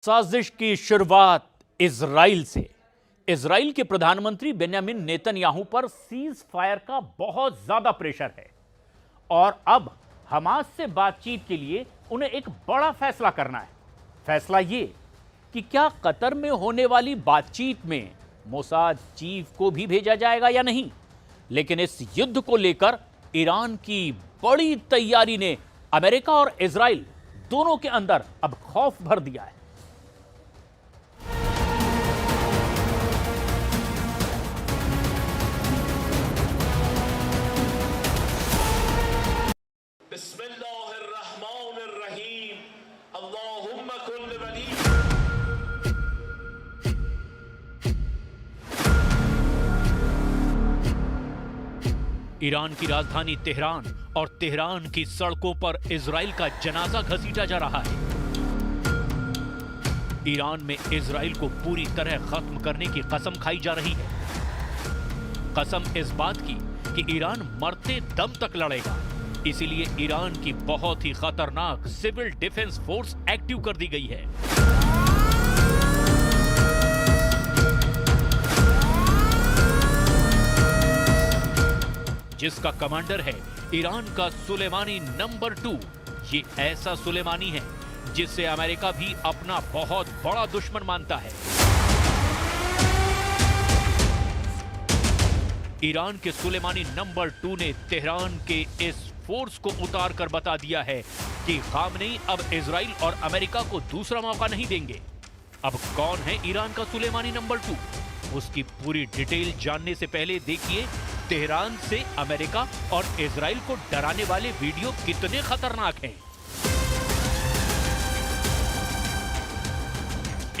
साजिश की शुरुआत इजराइल से। इजराइल के प्रधानमंत्री बेंयामिन नेतन्याहू पर सीज फायर का बहुत ज्यादा प्रेशर है और अब हमास से बातचीत के लिए उन्हें एक बड़ा फैसला करना है। फैसला यह कि क्या कतर में होने वाली बातचीत में मोसाद चीफ को भी भेजा जाएगा या नहीं। लेकिन इस युद्ध को लेकर ईरान की बड़ी तैयारी ने अमेरिका और इजराइल दोनों के अंदर अब खौफ भर दिया है। ईरान की राजधानी तेहरान और तेहरान की सड़कों पर इजराइल का जनाजा घसीटा जा रहा है। ईरान में इजराइल को पूरी तरह खत्म करने की कसम खाई जा रही है। कसम इस बात की कि ईरान मरते दम तक लड़ेगा। इसीलिए ईरान की बहुत ही खतरनाक सिविल डिफेंस फोर्स एक्टिव कर दी गई है। जिसका कमांडर है ईरान का सुलेमानी नंबर 2। ये ऐसा सुलेमानी है जिसे अमेरिका भी अपना बहुत बड़ा दुश्मन मानता है। ईरान के सुलेमानी नंबर 2 ने तेहरान के इस फोर्स को उतार कर बता दिया है कि खामनेई अब इजराइल और अमेरिका को दूसरा मौका नहीं देंगे। अब कौन है ईरान का सुलेमानी नंबर 2? उसकी पूरी डिटेल जानने से पहले देखिए तेहरान से अमेरिका और इजराइल को डराने वाले वीडियो कितने खतरनाक हैं।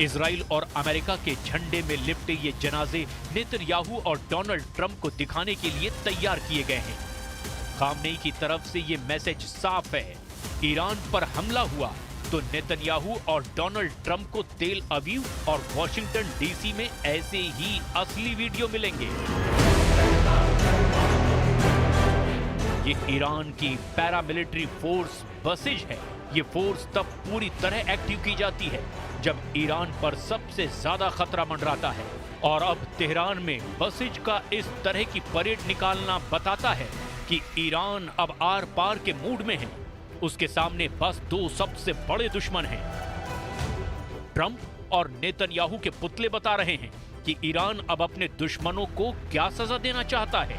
इजराइल और अमेरिका के झंडे में लिपटे ये जनाजे नेतन्याहू और डोनाल्ड ट्रंप को दिखाने के लिए तैयार किए गए हैं। खामनेई की तरफ से ये मैसेज साफ है, ईरान पर हमला हुआ तो नेतन्याहू और डोनाल्ड ट्रंप को तेल अवीव और वॉशिंगटन डीसी में ऐसे ही असली वीडियो मिलेंगे। ये ईरान की पैरामिलिट्री फोर्स बसिज है। ये फोर्स तब पूरी तरह एक्टिव की जाती है जब ईरान पर सबसे ज्यादा खतरा मंडराता है। और अब तेहरान में बसिज का इस तरह की परेड निकालना बताता है कि ईरान अब आर पार के मूड में है। उसके सामने बस दो सबसे बड़े दुश्मन हैं। ट्रंप और नेतन्याहू के पुतले बता रहे हैं कि ईरान अब अपने दुश्मनों को क्या सजा देना चाहता है।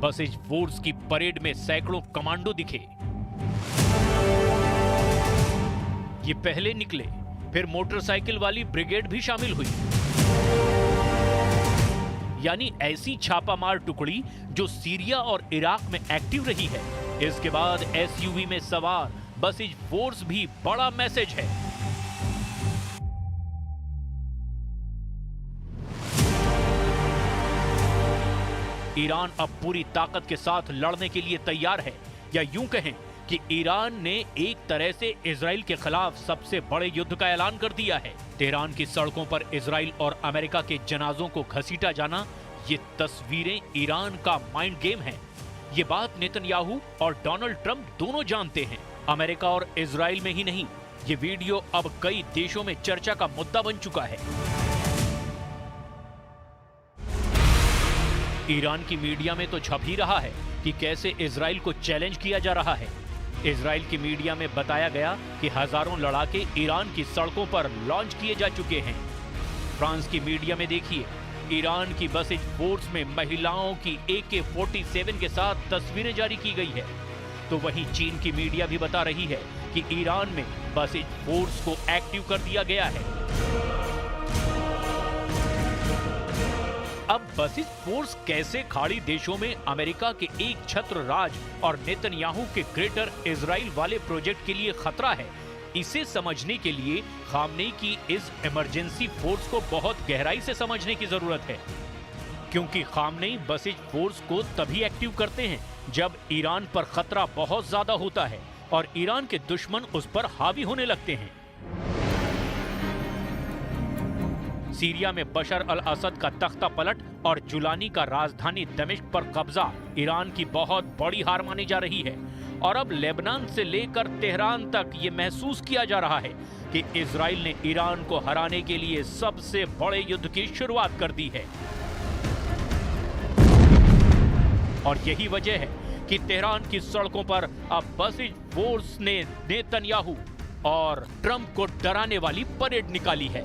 बसिज फोर्स की परेड में सैकड़ों कमांडो दिखे। ये पहले निकले, फिर मोटरसाइकिल वाली ब्रिगेड भी शामिल हुई। यानी ऐसी छापामार टुकड़ी जो सीरिया और इराक में एक्टिव रही है। इसके बाद एसयूवी में सवार बसिज फोर्स भी बड़ा मैसेज है। ईरान अब पूरी ताकत के साथ लड़ने के लिए तैयार है, या यूं कहें कि ईरान ने एक तरह से इजराइल के खिलाफ सबसे बड़े युद्ध का ऐलान कर दिया है। तेहरान की सड़कों पर इजराइल और अमेरिका के जनाजों को घसीटा जाना, ये तस्वीरें ईरान का माइंड गेम है। ये बात नेतन्याहू और डोनाल्ड ट्रंप दोनों जानते हैं। अमेरिका और इजराइल में ही नहीं, ये वीडियो अब कई देशों में चर्चा का मुद्दा बन चुका है। ईरान की मीडिया में तो छप ही रहा है कि कैसे इजराइल को चैलेंज किया जा रहा है। इजराइल की मीडिया में बताया गया कि हजारों लड़ाके ईरान की सड़कों पर लॉन्च किए जा चुके हैं। फ्रांस की मीडिया में देखिए, ईरान की बसिज फोर्स में महिलाओं की AK-47 के साथ तस्वीरें जारी की गई है। तो वहीं चीन की मीडिया भी बता रही है कि ईरान में बसिज फोर्स को एक्टिव कर दिया गया है। अब बसिज फोर्स कैसे खाड़ी देशों में अमेरिका के एक छत्र राज और नेतन्याहू के ग्रेटर इजराइल वाले प्रोजेक्ट के लिए खतरा है, इसे समझने के लिए खामनेई की इस इमरजेंसी फोर्स को बहुत गहराई से समझने की जरूरत है। क्योंकि खामनेई बसिज फोर्स को तभी एक्टिव करते हैं जब ईरान पर खतरा बहुत ज्यादा होता है और ईरान के दुश्मन उस पर हावी होने लगते हैं। सीरिया में बशर अल असद का तख्ता पलट और जुलानी का राजधानी दमिश्क पर कब्जा ईरान की बहुत बड़ी हार मानी जा रही है। और अब लेबनान से लेकर तेहरान तक ये महसूस किया जा रहा है कि इजराइल ने ईरान को हराने के लिए सबसे बड़े युद्ध की शुरुआत कर दी है। और यही वजह है कि तेहरान की सड़कों पर अब बसिज फोर्स ने नेतन्याहू और ट्रंप को डराने वाली परेड निकाली है।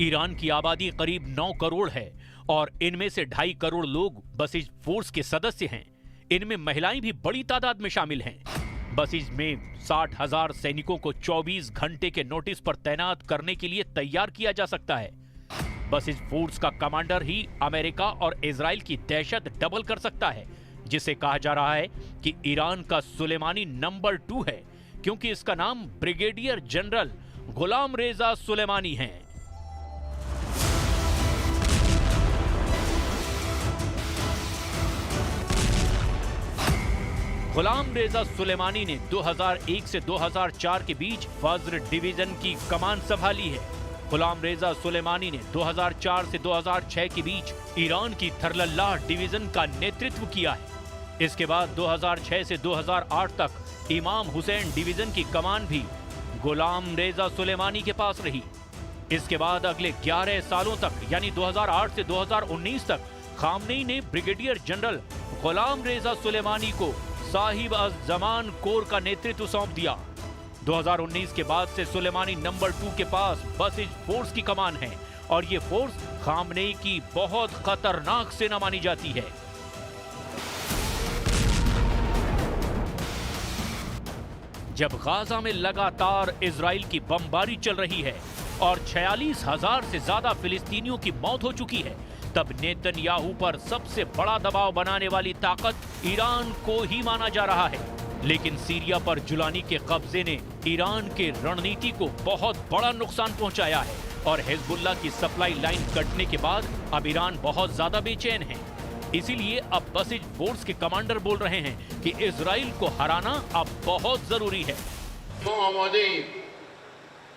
ईरान की आबादी करीब 9 करोड़ है और इनमें से 2.5 करोड़ लोग बसिज फोर्स के सदस्य हैं। इनमें महिलाएं भी बड़ी तादाद में शामिल हैं। बसिज में 60,000 सैनिकों को 24 घंटे के नोटिस पर तैनात करने के लिए तैयार किया जा सकता है। बसिज फोर्स का कमांडर ही अमेरिका और इजराइल की दहशत डबल कर सकता है, जिसे कहा जा रहा है कि ईरान का सुलेमानी नंबर 2 है, क्योंकि इसका नाम ब्रिगेडियर जनरल गुलाम रेजा सुलेमानी है। गुलाम रेजा सुलेमानी ने 2001 से 2004 के बीच फज्र डिवीजन की कमान संभाली है। गुलाम रेजा सुलेमानी ने 2004 से 2006 के बीच ईरान की थरलल्लाह डिवीजन का नेतृत्व किया है। इसके बाद 2006 से 2008 तक इमाम हुसैन डिवीजन की कमान भी गुलाम रेजा सुलेमानी के पास रही। इसके बाद अगले 11 सालों तक यानी 2008 से 2019 तक खामनेई ने ब्रिगेडियर जनरल गुलाम रेजा सुलेमानी को साहिब अज जमान कोर का नेतृत्व सौंप दिया। 2019 के बाद से सुलेमानी नंबर 2 के पास बसिज फोर्स की कमान है और ये फोर्स खामनेई की बहुत खतरनाक सेना मानी जाती है। जब गाजा में लगातार इजराइल की बमबारी चल रही है और 46,000 से ज्यादा फिलिस्तीनियों की मौत हो चुकी है, तब नेतन्याहू पर सबसे बड़ा दबाव बनाने वाली ताकत ईरान को ही माना जा रहा है। लेकिन सीरिया पर जुलानी के कब्जे ने ईरान के रणनीति को बहुत बड़ा नुकसान पहुंचाया है और हिजबुल्लाह की सप्लाई लाइन कटने के बाद अब ईरान बहुत ज्यादा बेचैन है। इसीलिए अब बसिज फोर्स के कमांडर बोल रहे हैं कि इजराइल को हराना अब बहुत जरूरी है।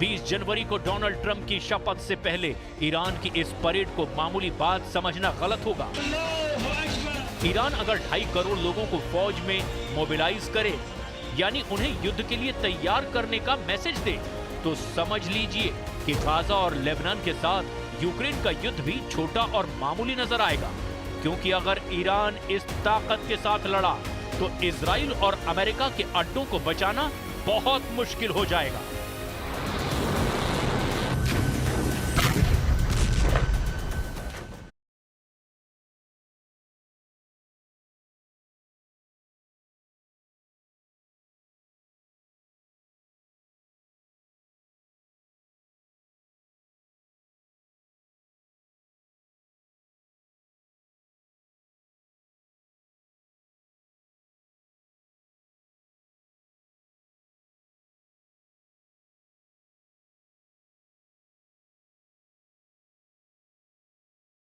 20 जनवरी को डोनाल्ड ट्रंप की शपथ से पहले ईरान की इस परेड को मामूली बात समझना गलत होगा। ईरान अगर 2.5 करोड़ लोगों को फौज में मोबिलाइज करे, यानी उन्हें युद्ध के लिए तैयार करने का मैसेज दे, तो समझ लीजिए कि गाजा और लेबनान के साथ यूक्रेन का युद्ध भी छोटा और मामूली नजर आएगा। क्योंकि अगर ईरान इस ताकत के साथ लड़ा तो इजराइल और अमेरिका के अड्डों को बचाना बहुत मुश्किल हो जाएगा।